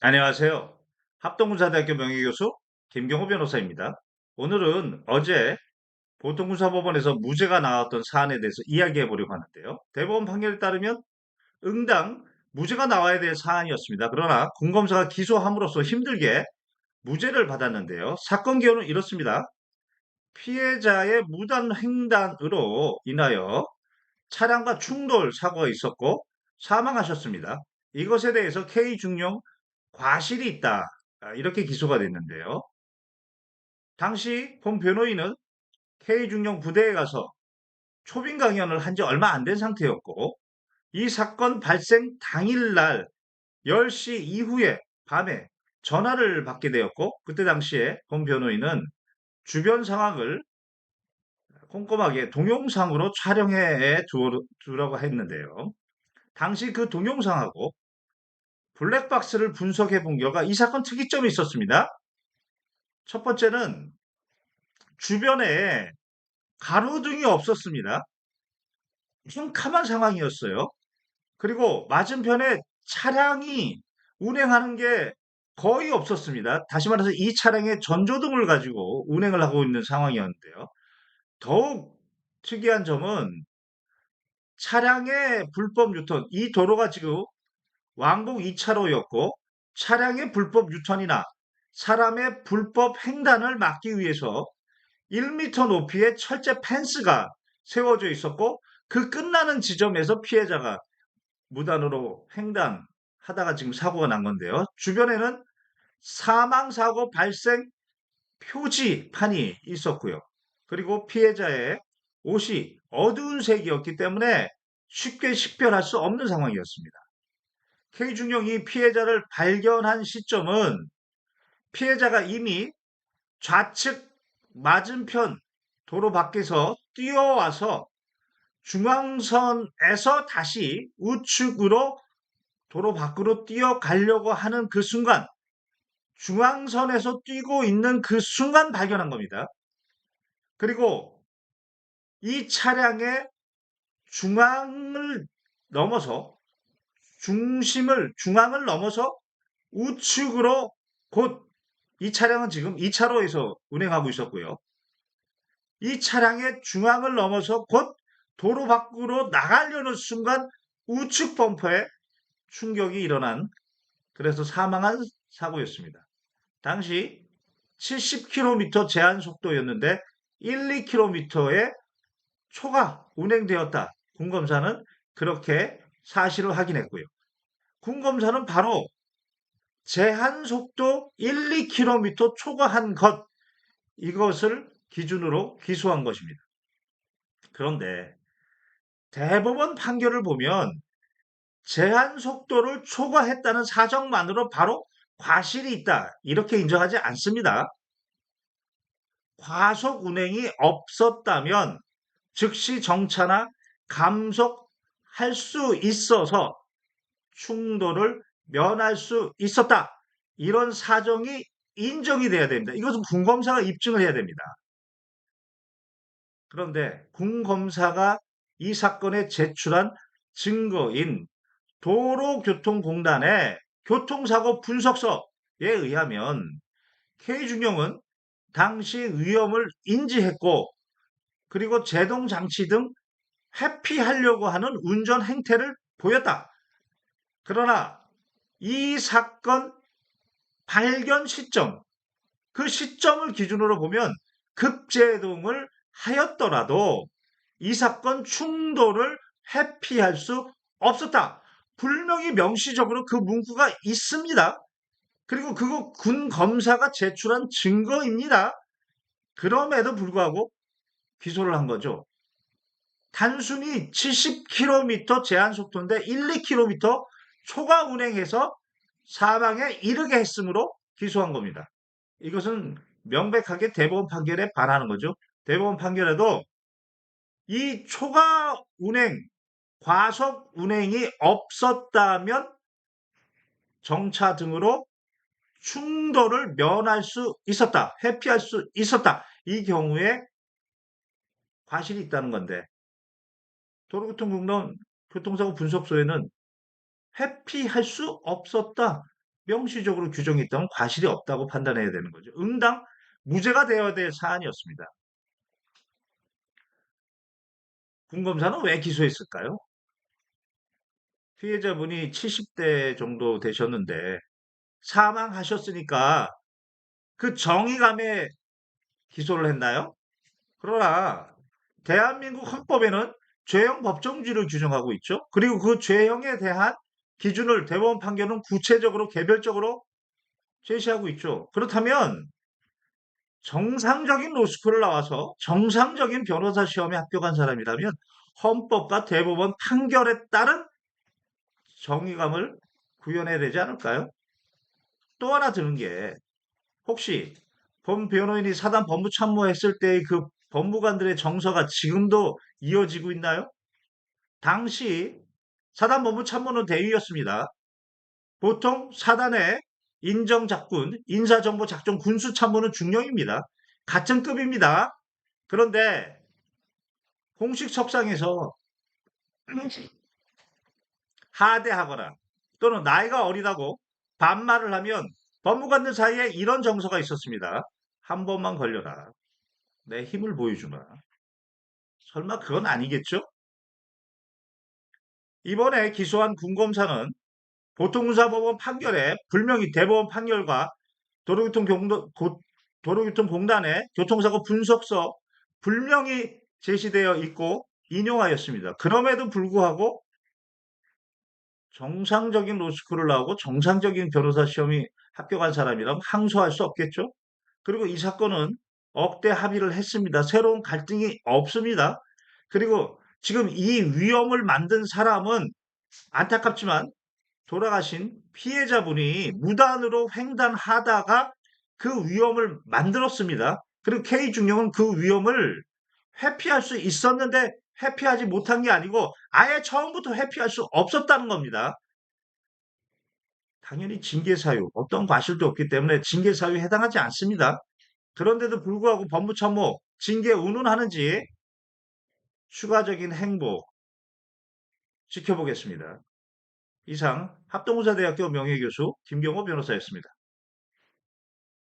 안녕하세요. 합동군사대학교 명예교수 김경호 변호사입니다. 오늘은 어제 보통군사법원에서 무죄가 나왔던 사안에 대해서 이야기해 보려고 하는데요. 대법원 판결에 따르면 응당 무죄가 나와야 될 사안이었습니다. 그러나 군검사가 기소함으로써 힘들게 무죄를 받았는데요. 사건 개요는 이렇습니다. 피해자의 무단 횡단으로 인하여 차량과 충돌 사고가 있었고 사망하셨습니다. 이것에 대해서 K중령 과실이 있다. 이렇게 기소가 됐는데요. 당시 본 변호인은 K중령 부대에 가서 초빙 강연을 한 지 얼마 안 된 상태였고 이 사건 발생 당일날 10시 이후에 밤에 전화를 받게 되었고 그때 당시에 본 변호인은 주변 상황을 꼼꼼하게 동영상으로 촬영해 두라고 했는데요. 당시 그 동영상하고 블랙박스를 분석해 본 결과 이 사건 특이점이 있었습니다. 첫 번째는 주변에 가로등이 없었습니다. 캄캄한 상황이었어요. 그리고 맞은편에 차량이 운행하는 게 거의 없었습니다. 다시 말해서 이 차량에 전조등을 가지고 운행을 하고 있는 상황이었는데요. 더욱 특이한 점은 차량의 불법 유턴, 이 도로가 지금 왕복 2차로였고 차량의 불법 유턴이나 사람의 불법 횡단을 막기 위해서 1m 높이의 철제 펜스가 세워져 있었고 그 끝나는 지점에서 피해자가 무단으로 횡단하다가 지금 사고가 난 건데요. 주변에는 사망사고 발생 표지판이 있었고요. 그리고 피해자의 옷이 어두운 색이었기 때문에 쉽게 식별할 수 없는 상황이었습니다. K중령이 피해자를 발견한 시점은 피해자가 이미 좌측 맞은편 도로 밖에서 뛰어와서 중앙선에서 다시 우측으로 도로 밖으로 뛰어가려고 하는 그 순간, 중앙선에서 뛰고 있는 그 순간 발견한 겁니다. 그리고 이 차량의 중앙을 넘어서 중앙을 넘어서 우측으로 곧 이 차량은 지금 2차로에서 운행하고 있었고요. 이 차량의 중앙을 넘어서 곧 도로 밖으로 나가려는 순간 우측 범퍼에 충격이 일어난 그래서 사망한 사고였습니다. 당시 70km 제한 속도였는데 1, 2km의 초과 운행되었다. 군검사는 그렇게 사실을 확인했고요. 군검사는 바로 제한 속도 1, 2km 초과한 것 이것을 기준으로 기소한 것입니다. 그런데 대법원 판결을 보면 제한 속도를 초과했다는 사정만으로 바로 과실이 있다. 이렇게 인정하지 않습니다. 과속 운행이 없었다면 즉시 정차나 감속할 수 있어서 충돌을 면할 수 있었다. 이런 사정이 인정이 돼야 됩니다. 이것은 군검사가 입증을 해야 됩니다. 그런데 군검사가 이 사건에 제출한 증거인 도로교통공단의 교통사고 분석서에 의하면 K중령은 당시 위험을 인지했고 그리고 제동장치 등 회피하려고 하는 운전 행태를 보였다. 그러나 이 사건 발견 시점, 그 시점을 기준으로 보면 급제동을 하였더라도 이 사건 충돌을 회피할 수 없었다. 분명히 명시적으로 그 문구가 있습니다. 그리고 그거 군 검사가 제출한 증거입니다. 그럼에도 불구하고 기소를 한 거죠. 단순히 70km 제한 속도인데 1, 2km 초과 운행해서 사망에 이르게 했으므로 기소한 겁니다. 이것은 명백하게 대법원 판결에 반하는 거죠. 대법원 판결에도 이 초과 운행, 과속 운행이 없었다면 정차 등으로 충돌을 면할 수 있었다. 회피할 수 있었다. 이 경우에 과실이 있다는 건데 도로교통공단 교통사고 분석소에는 회피할 수 없었다. 명시적으로 규정이 있다면 과실이 없다고 판단해야 되는 거죠. 응당 무죄가 되어야 될 사안이었습니다. 군검사는 왜 기소했을까요? 피해자분이 70대 정도 되셨는데 사망하셨으니까 그 정의감에 기소를 했나요? 그러나 대한민국 헌법에는 죄형 법정주의를 규정하고 있죠. 그리고 그 죄형에 대한 기준을 대법원 판결은 구체적으로 개별적으로 제시하고 있죠. 그렇다면 정상적인 로스쿨을 나와서 정상적인 변호사 시험에 합격한 사람이라면 헌법과 대법원 판결에 따른 정의감을 구현해야 되지 않을까요? 또 하나 드는 게 혹시 본 변호인이 사단 법무참모했을 때의 그 법무관들의 정서가 지금도 이어지고 있나요? 당시 사단 법무참모는 대위였습니다. 보통 사단의 인정작군, 인사정보작전 군수참모는 중령입니다. 같은 급입니다. 그런데 공식 석상에서 하대하거나 또는 나이가 어리다고 반말을 하면 법무관들 사이에 이런 정서가 있었습니다. 한 번만 걸려라. 내 힘을 보여주마. 설마 그건 아니겠죠? 이번에 기소한 군검사는 보통문사법원 판결에 불명의 대법원 판결과 도로교통공단의 교통사고 분석서 불명히 제시되어 있고 인용하였습니다. 그럼에도 불구하고 정상적인 로스쿨을 나오고 정상적인 변호사 시험이 합격한 사람이라면 항소할 수 없겠죠? 그리고 이 사건은 억대 합의를 했습니다. 새로운 갈등이 없습니다. 그리고 지금 이 위험을 만든 사람은 안타깝지만 돌아가신 피해자분이 무단으로 횡단하다가 그 위험을 만들었습니다. 그리고 K중령은 그 위험을 회피할 수 있었는데 회피하지 못한 게 아니고 아예 처음부터 회피할 수 없었다는 겁니다. 당연히 징계사유, 어떤 과실도 없기 때문에 징계사유에 해당하지 않습니다. 그런데도 불구하고 법무참모 징계 운운하는지 추가적인 행보 지켜보겠습니다. 이상 합동의사대학교 명예교수 김경호 변호사였습니다.